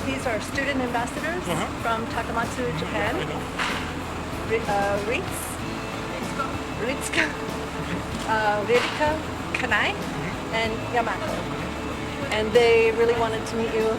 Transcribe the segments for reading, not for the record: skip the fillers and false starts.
These are student ambassadors from Takamatsu, Japan. Ritsuka, Ririka, Kanai, and Yamato. And they really wanted to meet you.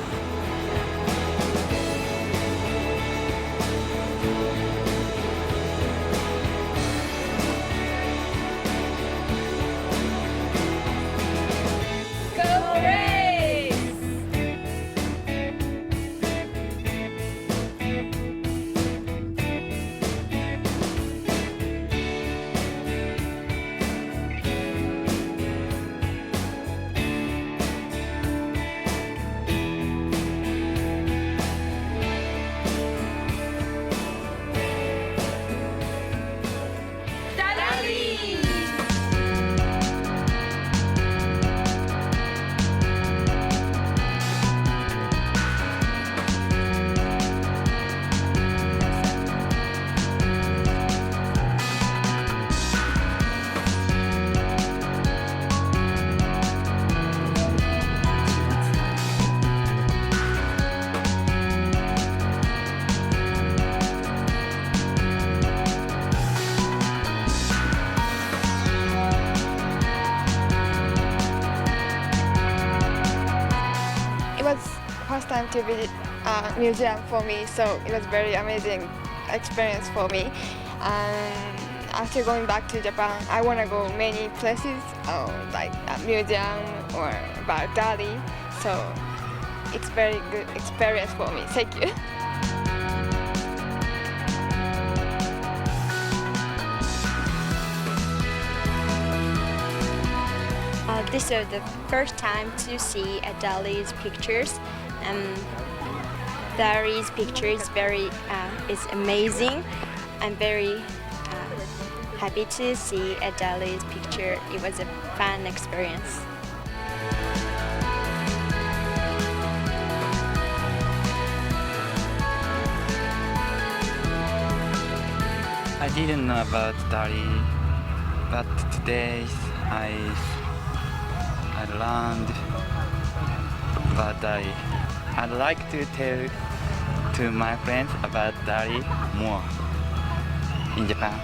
It was first time to visit a museum for me, so it was very amazing experience for me. And after going back to Japan, I want to go many places, like a museum or about Dali. So it's very good experience for me. Thank you. This is the first time to see Dali's pictures. Dali's picture is amazing. I'm very happy to see Dali's picture. It was a fun experience. I didn't know about Dali, but today I learned about Dali. I'd like to tell to my friends about Dali more in Japan.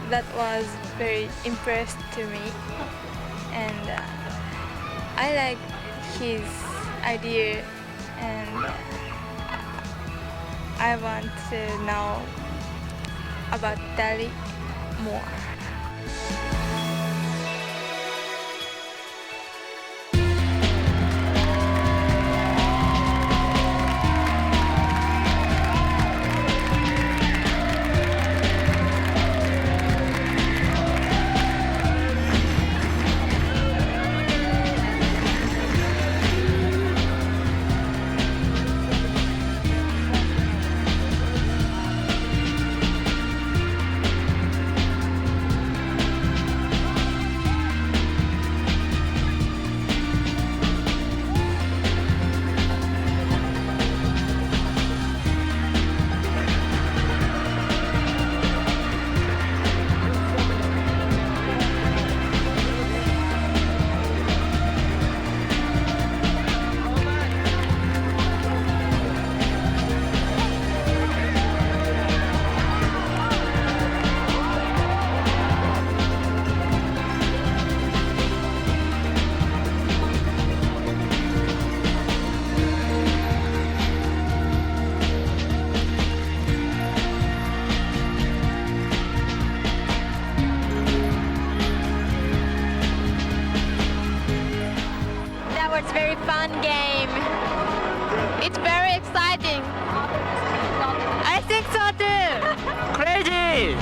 That was very impressed to me, and I like his idea, and I want to know about Dali more. very fun game. It's very exciting. I think so too. Crazy!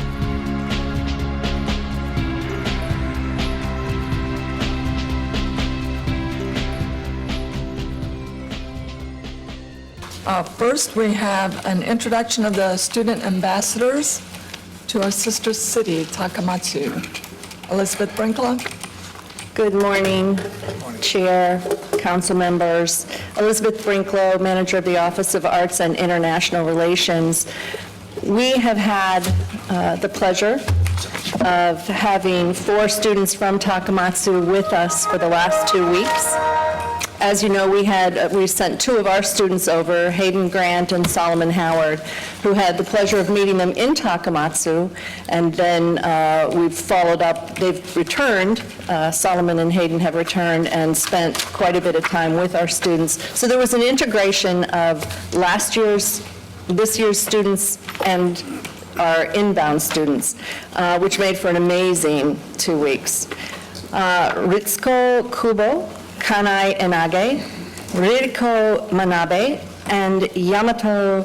First, we have an introduction of the student ambassadors to our sister city, Takamatsu. Elizabeth Brinklow. Good morning, Chair, council members. Elizabeth Brinklow, Manager of the Office of Arts and International Relations. We have had the pleasure of having 4 students from Takamatsu with us for the last 2 weeks. As you know, we sent 2 of our students over, Hayden Grant and Solomon Howard, who had the pleasure of meeting them in Takamatsu, and then we've followed up. They've returned, Solomon and Hayden have returned and spent quite a bit of time with our students. So there was an integration of this year's students and our inbound students, which made for an amazing 2 weeks. Ritsuko Kubo, Kanai Enage, Ririko Manabe, and Yamato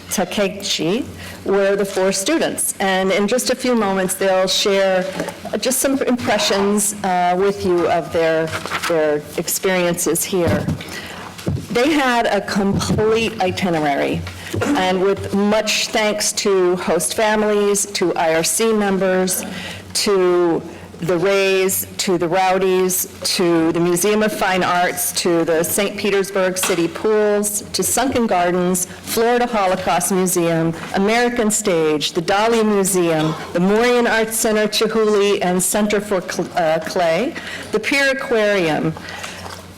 Takechi were the 4 students. And in just a few moments, they'll share just some impressions with you of their experiences here. They had a complete itinerary, and with much thanks to host families, to IRC members, to the Rays, to the Rowdies, to the Museum of Fine Arts, to the St. Petersburg City Pools, to Sunken Gardens, Florida Holocaust Museum, American Stage, the Dali Museum, the Mauryan Arts Center, Chihuly, and Center for Clay, the Pier Aquarium,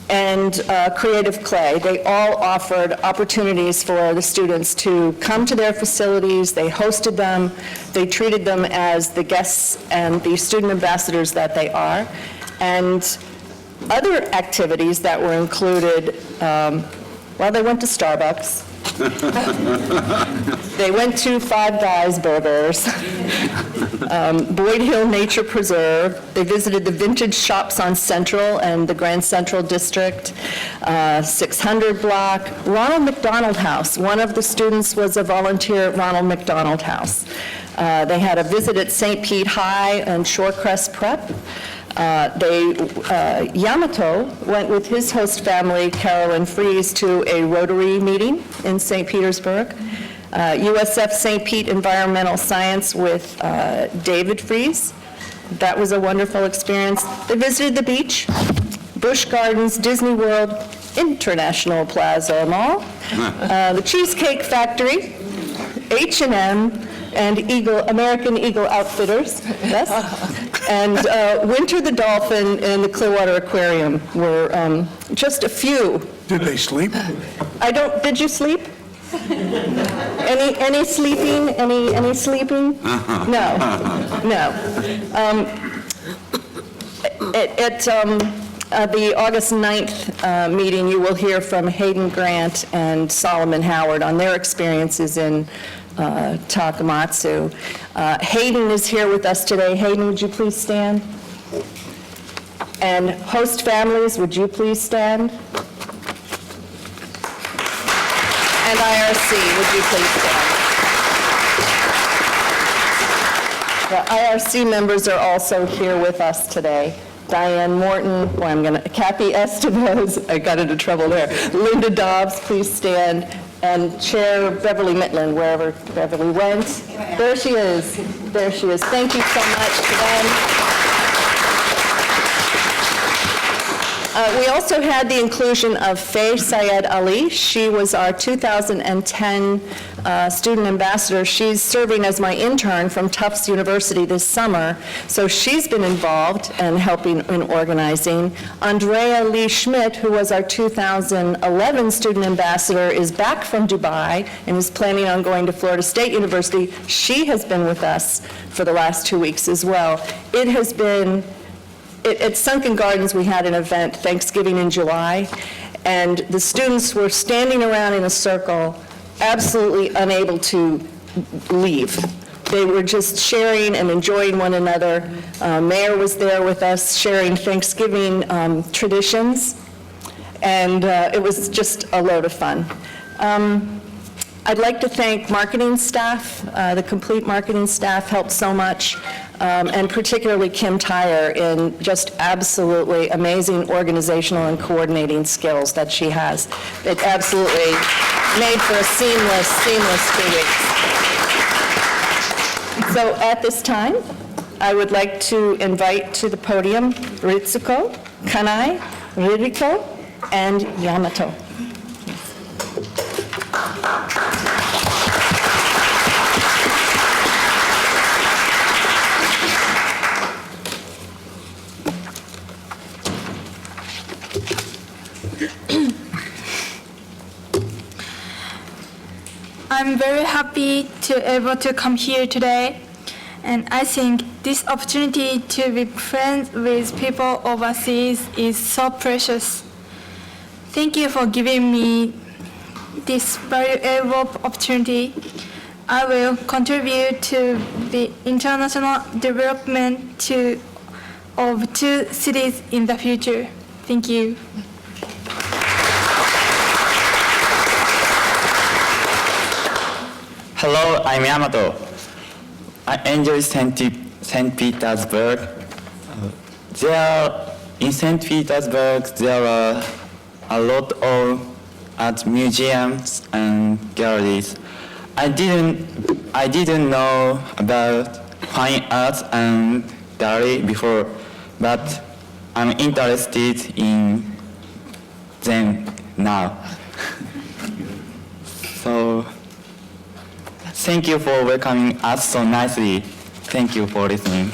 and Creative Clay. They all offered opportunities for the students to come to their facilities. They hosted them. They treated them as the guests and the student ambassadors that they are. And other activities that were included, they went to Starbucks. They went to Five Guys Burgers, Boyd Hill Nature Preserve. They visited the vintage shops on Central and the Grand Central District, 600 Block, Ronald McDonald House. One of the students was a volunteer at Ronald McDonald House. They had a visit at St. Pete High and Shorecrest Prep. Yamato went with his host family, Carolyn Fries, to a Rotary meeting in St. Petersburg. USF St. Pete Environmental Science with David Fries. That was a wonderful experience. They visited the beach, Busch Gardens, Disney World, International Plaza Mall, the Cheesecake Factory, H&M, and American Eagle Outfitters, yes, and Winter the Dolphin and the Clearwater Aquarium were just a few. Did they sleep? Did you sleep? Any sleeping? Any sleeping? No. At the August 9th meeting, you will hear from Hayden Grant and Solomon Howard on their experiences in Takamatsu. Hayden is here with us today. Hayden, would you please stand? And host families, would you please stand? And IRC, would you please stand? The IRC members are also here with us today. Diane Morton, Kathy Estevez, I got into trouble there. Linda Dobbs, please stand. And Chair Beverly Mitland, wherever Beverly went. There she is. Thank you so much to them. We also had the inclusion of Faye Syed Ali. She was our 2010 student ambassador. She's serving as my intern from Tufts University this summer, so she's been involved and helping in organizing. Andrea Lee Schmidt, who was our 2011 student ambassador, is back from Dubai and is planning on going to Florida State University. She has been with us for the last 2 weeks as well. It has been At Sunken Gardens, we had an event, Thanksgiving in July, and the students were standing around in a circle, absolutely unable to leave. They were just sharing and enjoying one another. Mayor was there with us sharing Thanksgiving traditions. and it was just a load of fun. I'd like to thank marketing staff. The complete marketing staff helped so much, and particularly Kim Tyre in just absolutely amazing organizational and coordinating skills that she has. It absolutely made for a seamless 2 weeks. So at this time, I would like to invite to the podium Ritsuko, Kanai, Ririko, and Yamato. I'm very happy to able to come here today, and I think this opportunity to be friends with people overseas is so precious. Thank you for giving me this valuable opportunity. I will contribute to the international development of 2 cities in the future. Thank you. Hello, I'm Yamato. I enjoy St. Petersburg. In St. Petersburg, there are a lot of art museums and galleries. I didn't know about fine arts and gallery before, but I'm interested in them now. So, thank you for welcoming us so nicely. Thank you for listening.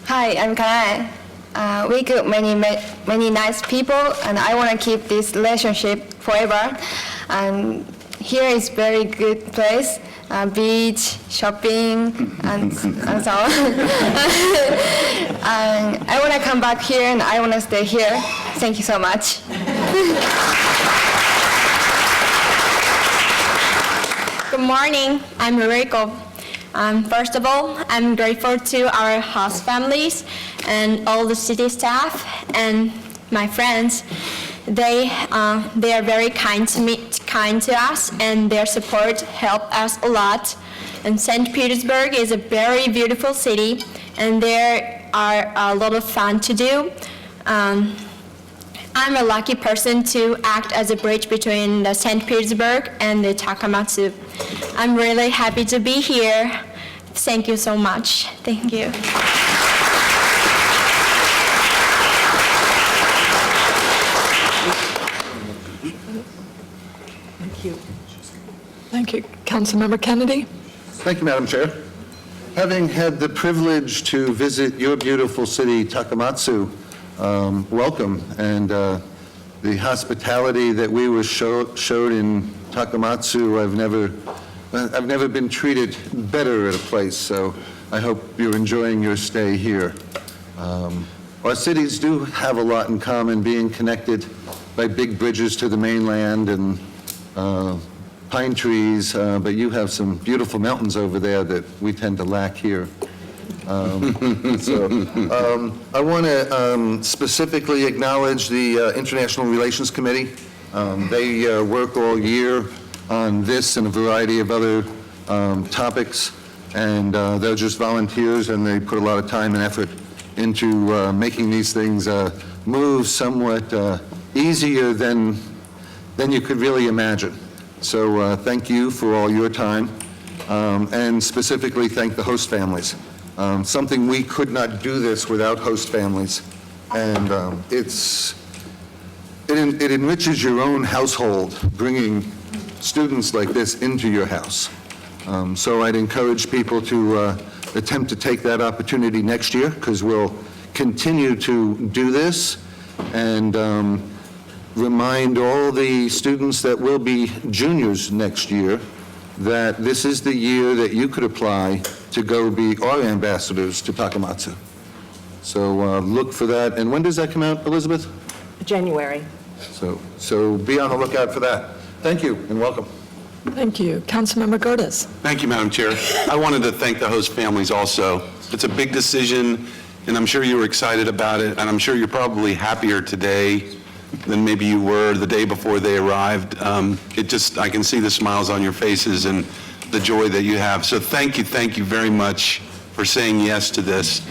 Hi, I'm Kanai. We got many nice people, and I want to keep this relationship forever. And here is very good place, beach, shopping, and so on. And I want to come back here, and I want to stay here. Thank you so much. Good morning, I'm Ririko. First of all, I'm grateful to our host families and all the city staff and my friends. They are very kind to us, and their support helped us a lot. And St. Petersburg is a very beautiful city, and there are a lot of fun to do. I'm a lucky person to act as a bridge between the St. Petersburg and the Takamatsu. I'm really happy to be here. Thank you so much. Thank you. Thank you. Councilmember Kennedy? Thank you, Madam Chair. Having had the privilege to visit your beautiful city, Takamatsu, welcome. And the hospitality that we were showed in Takamatsu, I've never been treated better at a place, so I hope you're enjoying your stay here. Our cities do have a lot in common, being connected by big bridges to the mainland and pine trees, but you have some beautiful mountains over there that we tend to lack here. I want to specifically acknowledge the International Relations Committee. They work all year on this and a variety of other topics, and they're just volunteers, and they put a lot of time and effort into making these things move somewhat easier than you could really imagine. So thank you for all your time, and specifically thank the host families. Something we could not do this without host families, and it enriches your own household, bringing students like this into your house. So I'd encourage people to attempt to take that opportunity next year, because we'll continue to do this, and remind all the students that will be juniors next year that this is the year that you could apply to go be our ambassadors to Takamatsu. So look for that. And when does that come out, Elizabeth? January. So be on the lookout for that. Thank you and welcome. Thank you. Councilmember Gerdes? Thank you, Madam Chair. I wanted to thank the host families also. It's a big decision, and I'm sure you were excited about it, and I'm sure you're probably happier today than maybe you were the day before they arrived. I can see the smiles on your faces and the joy that you have. So thank you very much for saying yes to this.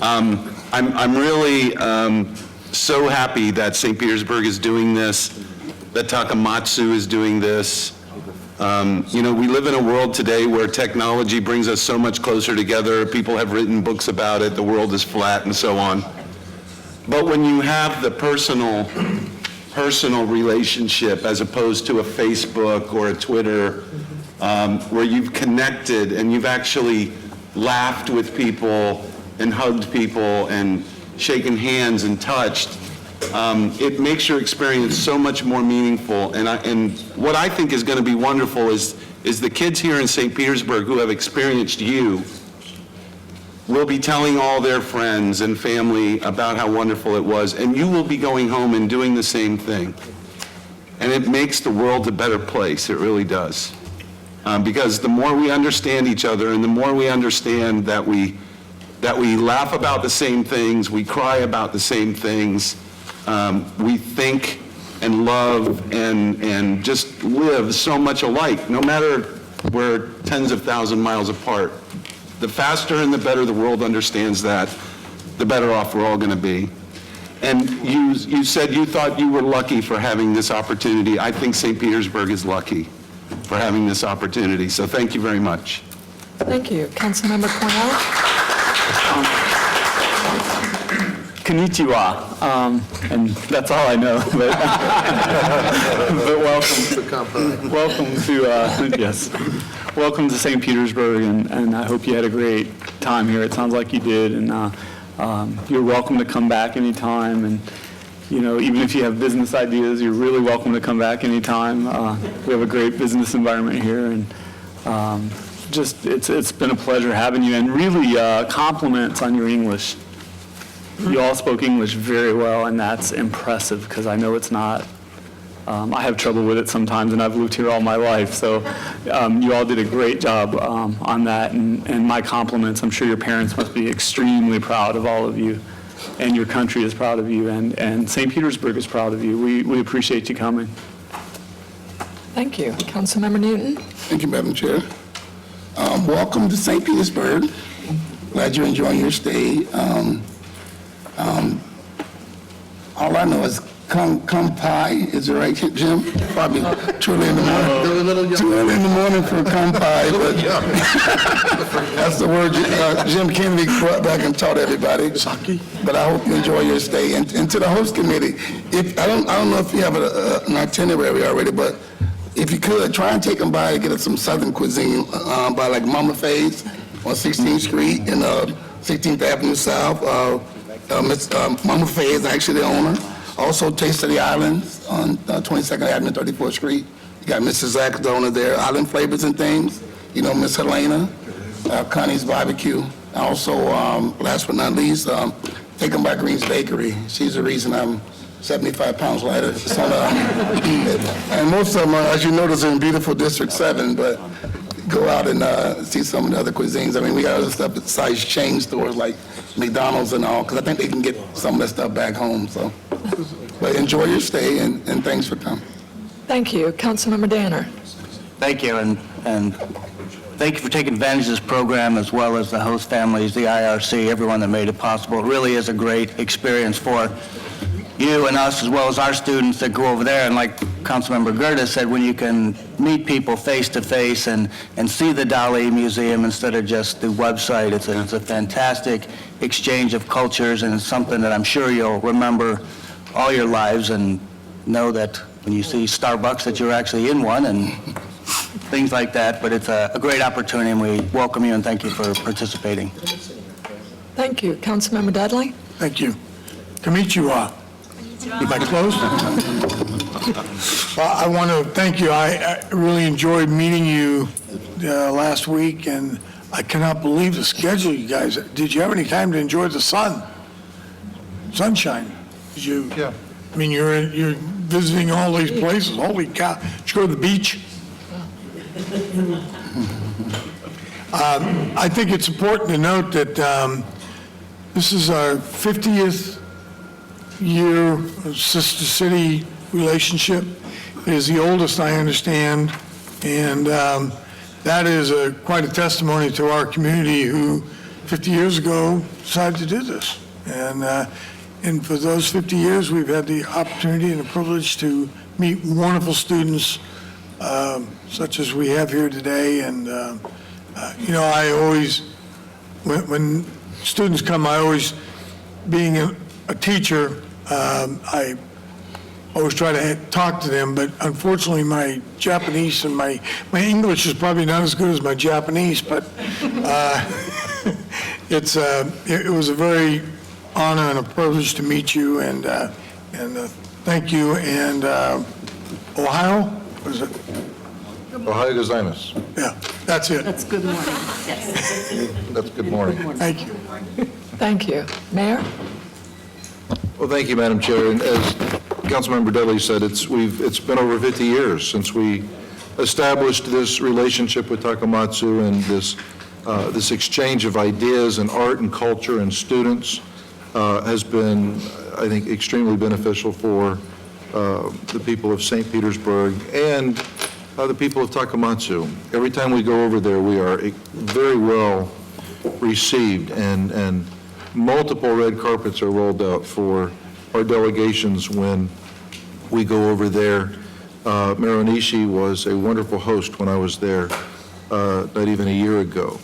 I'm really so happy that St. Petersburg is doing this, that Takamatsu is doing this. We live in a world today where technology brings us so much closer together. People have written books about it, the world is flat and so on. But when you have the personal relationship as opposed to a Facebook or a Twitter, where you've connected and you've actually laughed with people and hugged people and shaken hands and touched, it makes your experience so much more meaningful. And what I think is going to be wonderful is the kids here in St. Petersburg who have experienced you will be telling all their friends and family about how wonderful it was, and you will be going home and doing the same thing. And it makes the world a better place, it really does. Because the more we understand each other and the more we understand that we laugh about the same things, we cry about the same things, we think and love and just live so much alike, no matter we're tens of thousands of miles apart. The faster and the better the world understands that, the better off we're all going to be. And you said you thought you were lucky for having this opportunity. I think St. Petersburg is lucky for having this opportunity. So thank you very much. Thank you. Councilmember Cornell? Konnichiwa, and that's all I know. But, welcome to St. Petersburg, and I hope you had a great time here. It sounds like you did, and you're welcome to come back anytime. And even if you have business ideas, you're really welcome to come back anytime. We have a great business environment here, and it's been a pleasure having you. And really, compliments on your English. You all spoke English very well, and that's impressive because I know it's not. I have trouble with it sometimes, and I've lived here all my life. So you all did a great job on that, and my compliments. I'm sure your parents must be extremely proud of all of you, and your country is proud of you, and St. Petersburg is proud of you. We appreciate you coming. Thank you. Councilmember Newton? Thank you, Madam Chair. Welcome to St. Petersburg. Glad you're enjoying your stay. All I know is kampai. Is it right, Jim? Probably too early in the morning. Too early in the morning for kampai, but that's the word Jim Kennedy brought back and taught everybody. But I hope you enjoy your stay. And to the host committee, I don't know if you have an itinerary already, but if you could, try and take them by to get us some Southern cuisine by like Mama Faye's on 16th Street and 16th Avenue South. Mama Faye is actually the owner. Also, Taste of the Islands on 22nd Avenue, 34th Street. You got Mrs. Zach, the owner there. Island Flavors and Things. Miss Helena, Connie's Barbecue. Also, last but not least, take them by Green's Bakery. She's the reason I'm 75 pounds lighter. So, and most of them, as you notice, are in beautiful District 7, but go out and see some of the other cuisines. I mean, we got other stuff besides chain stores like McDonald's and all, because I think they can get some of that stuff back home. So, but enjoy your stay, and thanks for coming. Thank you. Councilmember Danner? Thank you, and thank you for taking advantage of this program, as well as the host families, the IRC, everyone that made it possible. It really is a great experience for you and us, as well as our students that go over there. And like Councilmember Gerda said, when you can meet people face to face and see the Dali Museum instead of just the website, it's a fantastic exchange of cultures, and it's something that I'm sure you'll remember all your lives, and know that when you see Starbucks that you're actually in one and things like that. But it's a great opportunity, and we welcome you and thank you for participating. Thank you. Councilmember Dudley? Thank you. Konnichiwa. Am I close? Well, I want to thank you. I really enjoyed meeting you last week, and I cannot believe the schedule you guys. Did you have any time to enjoy the sunshine? Did you? Yeah. I mean, you're visiting all these places. Holy cow! Did you go to the beach? I think it's important to note that This is our 50th year of sister city relationship. It is the oldest, I understand, and that is quite a testimony to our community who 50 years ago decided to do this. And for those 50 years, we've had the opportunity and the privilege to meet wonderful students such as we have here today. And, I always, when students come, being a teacher, I always try to talk to them, but unfortunately my Japanese and my English is probably not as good as my Japanese, but it was a very honor and a privilege to meet you, and thank you. And Ohio, what is it? Ohio gozaimasu. Yeah, that's it. That's good morning. Yes. That's good morning. Thank you. Thank you. Mayor? Well, thank you, Madam Chair. And as Councilmember Dudley said, it's been over 50 years since we established this relationship with Takamatsu, and this exchange of ideas and art and culture and students has been, I think, extremely beneficial for the people of St. Petersburg and the people of Takamatsu. Every time we go over there, we are very well received, and multiple red carpets are rolled out for our delegations when we go over there. Mayor Onishi was a wonderful host when I was there not even a year ago.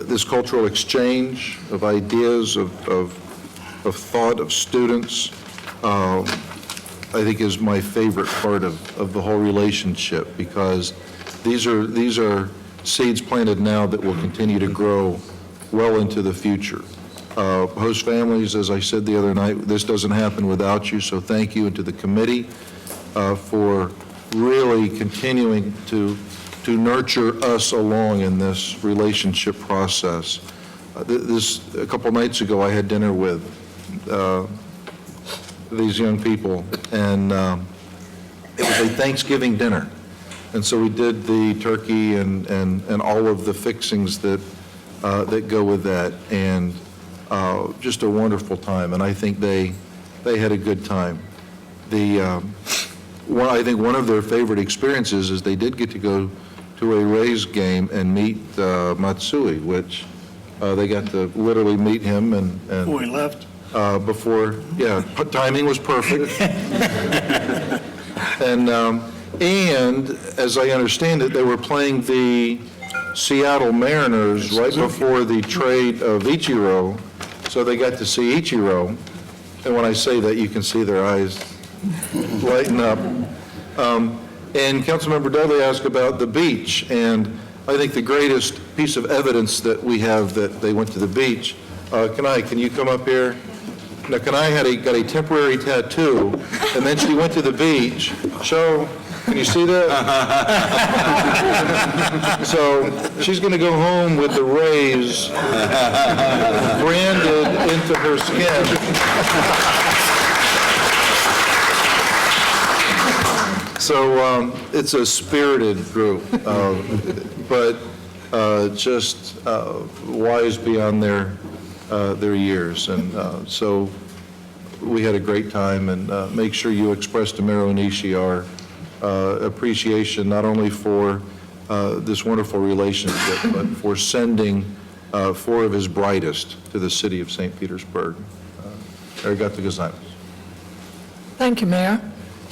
This cultural exchange of ideas, of thought, of students, I think is my favorite part of the whole relationship, because these are seeds planted now that will continue to grow well into the future. Host families, as I said the other night, this doesn't happen without you, so thank you, and to the committee for really continuing to nurture us along in this relationship process. A couple nights ago, I had dinner with these young people, and it was a Thanksgiving dinner. And so we did the turkey and all of the fixings that go with that, and just a wonderful time. And I think they had a good time. I think one of their favorite experiences is they did get to go to a Rays game and meet Matsui, which they got to literally meet him and Before he left. Timing was perfect. And as I understand it, they were playing the Seattle Mariners right before the trade of Ichiro, so they got to see Ichiro. And when I say that, you can see their eyes lighten up. And Councilmember Dudley asked about the beach, and I think the greatest piece of evidence that we have that they went to the beach, can you come up here? Now, Kanai got a temporary tattoo, and then she went to the beach. Can you see that? So she's going to go home with the Rays branded into her skin. So it's a spirited group, but just wise beyond their years. And so we had a great time, and make sure you express to Mayor Onishi our appreciation not only for this wonderful relationship, but for sending 4 of his brightest to the city of St. Petersburg. Arigato gozaimasu. Thank you, Mayor.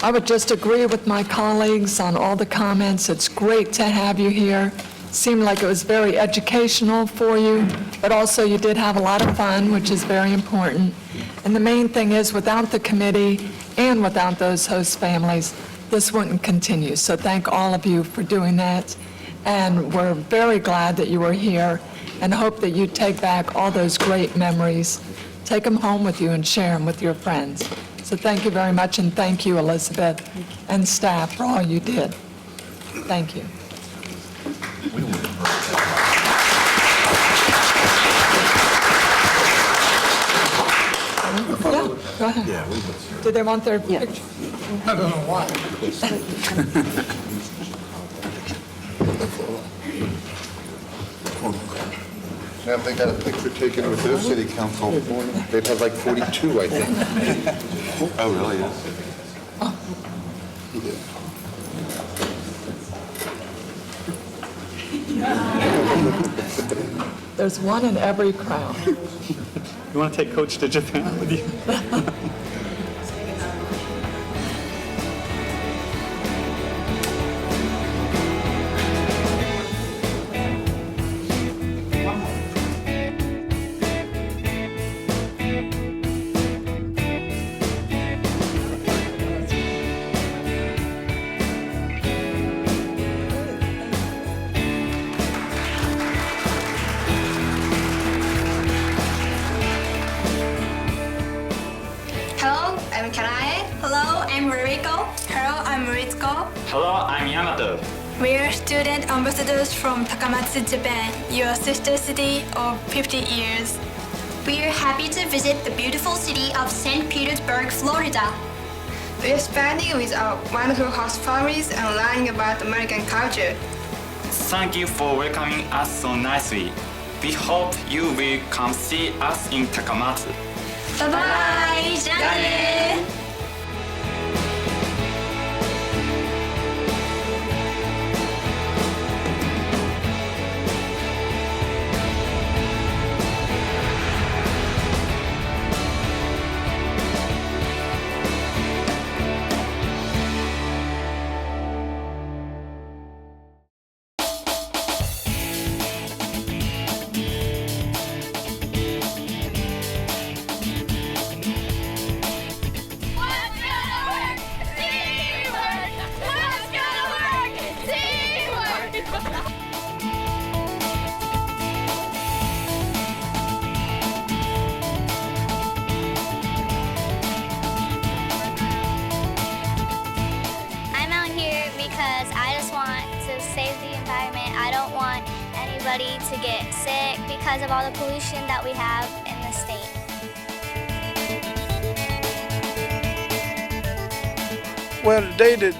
I would just agree with my colleagues on all the comments. It's great to have you here. Seemed like it was very educational for you, but also you did have a lot of fun, which is very important. And the main thing is, without the committee and without those host families, this wouldn't continue. So thank all of you for doing that. And we're very glad that you were here, and hope that you take back all those great memories, take them home with you and share them with your friends. So thank you very much, and thank you, Elizabeth and staff, for all you did. Thank you. Yeah, go ahead. Do they want their picture? I don't know why. Now, if they got a picture taken with their city council, they'd have like 42, I think. Oh, really? Yeah. There's one in every crowd. You want to take Coach to Japan with you? Hello, I'm Kanae. Hello, I'm Ruriko. Hello, I'm Ritsuko. Hello, I'm Yamato. We are student ambassadors from Takamatsu, Japan, your sister city of 50 years. We are happy to visit the beautiful city of St. Petersburg, Florida. We are spending with our wonderful host families and learning about American culture. Thank you for welcoming us so nicely. We hope you will come see us in Takamatsu. Bye-bye! じゃあね! I'm out here because I just want to save the environment. I don't want anybody to get sick because of all the pollution that we have in the state. Well, today, they're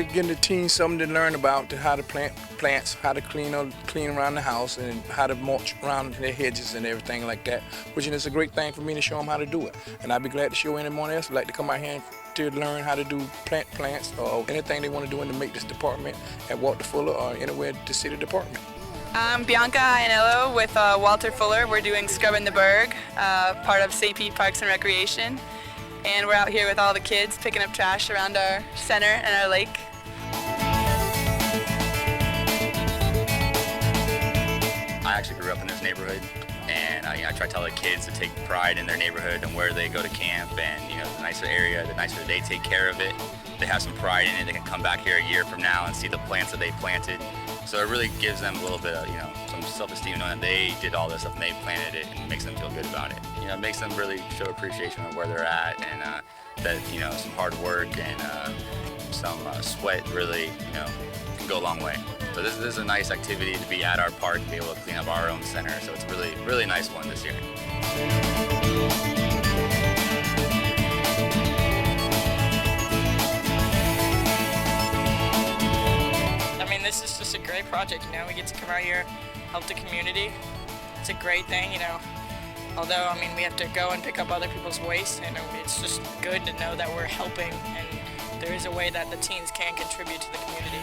getting the teens something to learn about how to plant plants, how to clean around the house, and how to mulch around their hedges and everything like that, which is a great thing for me to show them how to do it. And I'd be glad to show anyone else who'd like to come out here to learn how to do plants or anything they want to do in the make this department at Walter Fuller or anywhere at the city department. I'm Bianca Iannello with Walter Fuller. We're doing Scrubbin the Burg, part of St. Pete Parks and Recreation. And we're out here with all the kids picking up trash around our center and our lake. I actually grew up in this neighborhood, and I try to tell the kids to take pride in their neighborhood and where they go to camp, and the nicer area, the nicer they take care of it. They have some pride in it. They can come back here a year from now and see the plants that they planted. So it really gives them a little bit of, some self-esteem knowing that they did all this stuff and they planted it, and makes them feel good about it. It makes them really show appreciation of where they're at, and that, some hard work and some sweat really, can go a long way. So this is a nice activity to be at our park, to be able to clean up our own center. So it's a really, really nice one this year. This is just a great project, we get to come out here, help the community. It's a great thing, although, we have to go and pick up other people's waste, and it's just good to know that we're helping, and there is a way that the teens can contribute to the community.